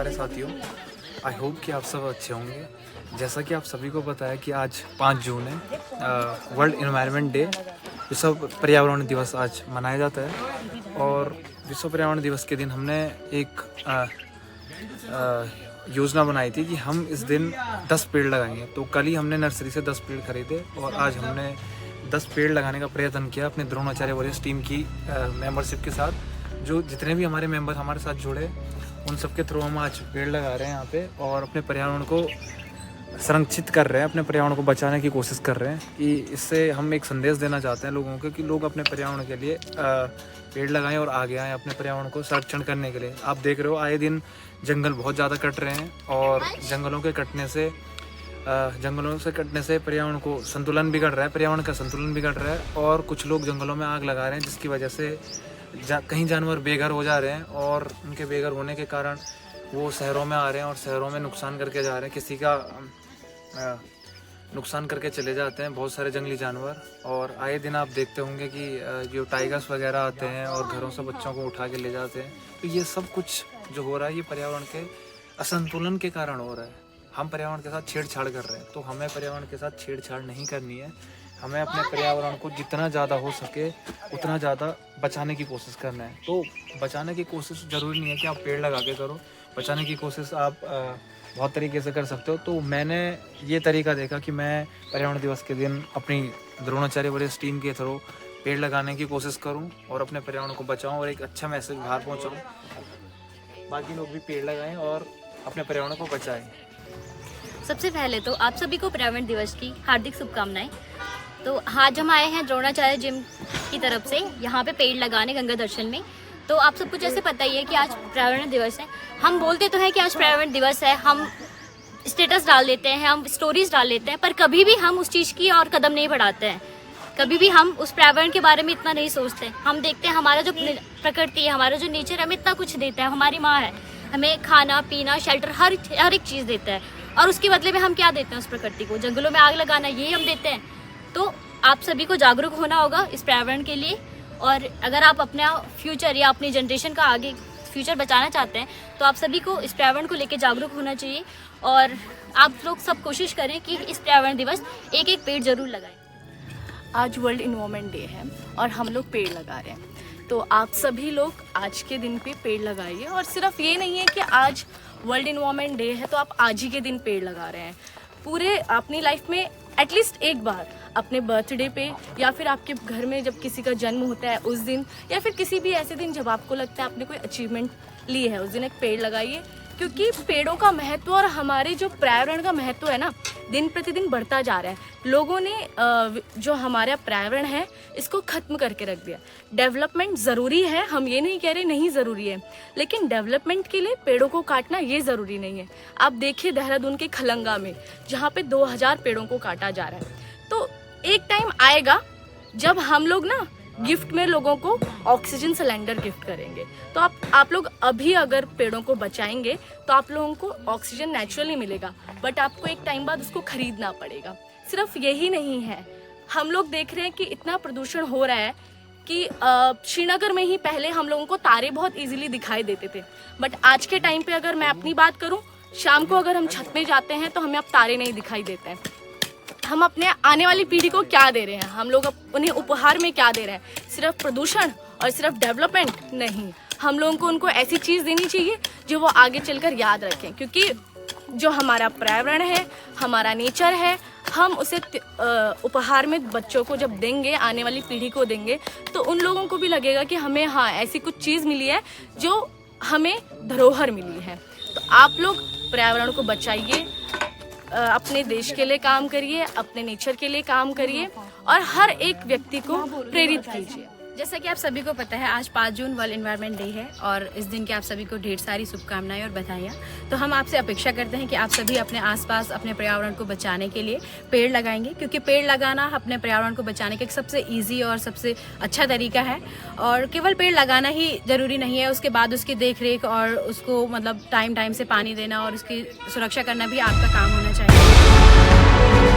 सारे साथियों, I hope कि आप सब अच्छे होंगे। जैसा कि आप सभी को पता है कि आज 5 जून है, वर्ल्ड एनवायरनमेंट डे, विश्व पर्यावरण दिवस आज मनाया जाता है। और विश्व पर्यावरण दिवस के दिन हमने एक योजना बनाई थी कि हम इस दिन 10 पेड़ लगाएंगे। तो कल ही हमने नर्सरी से 10 पेड़ खरीदे और आज हमने 10 पेड़ लगाने का प्रयत्न किया अपने द्रोणाचार्य वॉरियर्स टीम की मेंबरशिप के साथ। जो जितने भी हमारे मेंबर हमारे साथ जुड़े, उन सब के थ्रू हम आज पेड़ लगा रहे हैं यहाँ पे और अपने पर्यावरण को संरक्षित कर रहे हैं, अपने पर्यावरण को बचाने की कोशिश कर रहे हैं। कि इससे हम एक संदेश देना चाहते हैं लोगों को कि लोग अपने पर्यावरण के लिए पेड़ लगाएं और आगे आएँ अपने पर्यावरण को संरक्षण करने के लिए। आप देख रहे हो आए दिन जंगल बहुत ज़्यादा कट रहे हैं और जंगलों के कटने से पर्यावरण को संतुलन बिगड़ रहा है, पर्यावरण का संतुलन बिगड़ रहा है। और कुछ लोग जंगलों में आग लगा रहे हैं, जिसकी वजह से कहीं जानवर बेघर हो जा रहे हैं और उनके बेघर होने के कारण वो शहरों में आ रहे हैं और शहरों में नुकसान करके जा रहे हैं, किसी का नुकसान करके चले जाते हैं बहुत सारे जंगली जानवर। और आए दिन आप देखते होंगे कि जो टाइगर्स वगैरह आते हैं और घरों से बच्चों को उठा के ले जाते हैं। तो ये सब कुछ जो हो रहा है ये पर्यावरण के असंतुलन के कारण हो रहा है। हम पर्यावरण के साथ छेड़छाड़ कर रहे हैं, तो हमें पर्यावरण के साथ छेड़छाड़ नहीं करनी है। हमें अपने पर्यावरण को जितना ज़्यादा हो सके उतना ज़्यादा बचाने की कोशिश करना है। तो बचाने की कोशिश ज़रूरी नहीं है कि आप पेड़ लगा के करो, बचाने की कोशिश आप बहुत तरीके से कर सकते हो। तो मैंने ये तरीका देखा कि मैं पर्यावरण दिवस के दिन अपनी द्रोणाचार्य वॉरियर्स टीम के थ्रू पेड़ लगाने की कोशिश करूं और अपने पर्यावरण को बचाऊं और एक अच्छा मैसेज बाहर पहुंचाऊं। बाकी लोग भी पेड़ लगाएं और अपने पर्यावरण को बचाएं। सबसे पहले तो आप सभी को पर्यावरण दिवस की हार्दिक शुभकामनाएं। तो आज हम आए हैं द्रोणाचार्य जिम की तरफ से यहाँ पे पेड़ लगाने गंगा दर्शन में। तो आप सबको जैसे पता ही है कि आज पर्यावरण दिवस है। हम बोलते तो हैं कि आज पर्यावरण दिवस है, हम स्टेटस डाल देते हैं, हम स्टोरीज डाल देते हैं, पर कभी भी हम उस चीज़ की और कदम नहीं बढ़ाते हैं। कभी भी हम उस पर्यावरण के बारे में इतना नहीं सोचते। हम देखते हैं हमारा जो प्रकृति है, हमारा जो नेचर हमें इतना कुछ देता है, हमारी माँ है, हमें खाना पीना शेल्टर हर एक चीज़ देता है। और उसके बदले में हम क्या देते हैं उस प्रकृति को? जंगलों में आग लगाना, यही हम देते हैं। तो आप सभी को जागरूक होना होगा इस पर्यावरण के लिए। और अगर आप अपना फ्यूचर या अपनी जनरेशन का आगे फ्यूचर बचाना चाहते हैं तो आप सभी को इस पर्यावरण को लेकर जागरूक होना चाहिए। और आप लोग सब कोशिश करें कि इस पर्यावरण दिवस एक पेड़ जरूर लगाएं। आज वर्ल्ड एनवायरनमेंट डे है और हम लोग पेड़ लगा रहे हैं। तो आप सभी लोग आज के दिन पे पेड़ लगाइए। और सिर्फ ये नहीं है कि आज वर्ल्ड एनवायरनमेंट डे है तो आप आज ही के दिन पेड़ लगा रहे हैं। पूरे अपनी लाइफ में एटलीस्ट एक बार अपने बर्थडे पे या फिर आपके घर में जब किसी का जन्म होता है उस दिन, या फिर किसी भी ऐसे दिन जब आपको लगता है आपने कोई अचीवमेंट ली है, उस दिन एक पेड़ लगाइए। क्योंकि पेड़ों का महत्व और हमारे जो पर्यावरण का महत्व है ना, दिन प्रतिदिन बढ़ता जा रहा है। लोगों ने जो हमारा पर्यावरण है इसको ख़त्म करके रख दिया। डेवलपमेंट ज़रूरी है, हम ये नहीं कह रहे नहीं ज़रूरी है, लेकिन डेवलपमेंट के लिए पेड़ों को काटना ये ज़रूरी नहीं है। आप देखिए देहरादून के खलंगा में जहाँ पे 2000 पेड़ों को काटा जा रहा है। तो एक टाइम आएगा जब हम लोग ना गिफ्ट में लोगों को ऑक्सीजन सिलेंडर गिफ्ट करेंगे। तो आप लोग अभी अगर पेड़ों को बचाएंगे तो आप लोगों को ऑक्सीजन नेचुरली मिलेगा, बट आपको एक टाइम बाद उसको खरीदना पड़ेगा। सिर्फ यही नहीं है, हम लोग देख रहे हैं कि इतना प्रदूषण हो रहा है कि श्रीनगर में ही पहले हम लोगों को तारे बहुत इजीली दिखाई देते थे, बट आज के टाइम पे अगर मैं अपनी बात करूं, शाम को अगर हम छत में जाते हैं तो हमें अब तारे नहीं दिखाई देते हैं। हम अपने आने वाली पीढ़ी को क्या दे रहे हैं? हम लोग उन्हें उपहार में क्या दे रहे हैं? सिर्फ प्रदूषण और सिर्फ डेवलपमेंट नहीं, हम लोगों को उनको ऐसी चीज़ देनी चाहिए जो वो आगे चलकर याद रखें। क्योंकि जो हमारा पर्यावरण है, हमारा नेचर है, हम उसे उपहार में बच्चों को जब देंगे, आने वाली पीढ़ी को देंगे, तो उन लोगों को भी लगेगा कि हमें हाँ ऐसी कुछ चीज़ मिली है जो हमें धरोहर मिली है। तो आप लोग पर्यावरण को बचाइए, अपने देश के लिए काम करिए, अपने नेचर के लिए काम करिए और हर एक व्यक्ति को प्रेरित कीजिए। जैसा कि आप सभी को पता है आज 5 जून वर्ल्ड एनवायरनमेंट डे है और इस दिन की आप सभी को ढेर सारी शुभकामनाएं और बधाइयाँ। तो हम आपसे अपेक्षा करते हैं कि आप सभी अपने आसपास अपने पर्यावरण को बचाने के लिए पेड़ लगाएंगे, क्योंकि पेड़ लगाना अपने पर्यावरण को बचाने का एक सबसे ईजी और सबसे अच्छा तरीका है। और केवल पेड़ लगाना ही ज़रूरी नहीं है, उसके बाद उसकी देख रेख और उसको मतलब टाइम से पानी देना और उसकी सुरक्षा करना भी आपका काम होना चाहिए।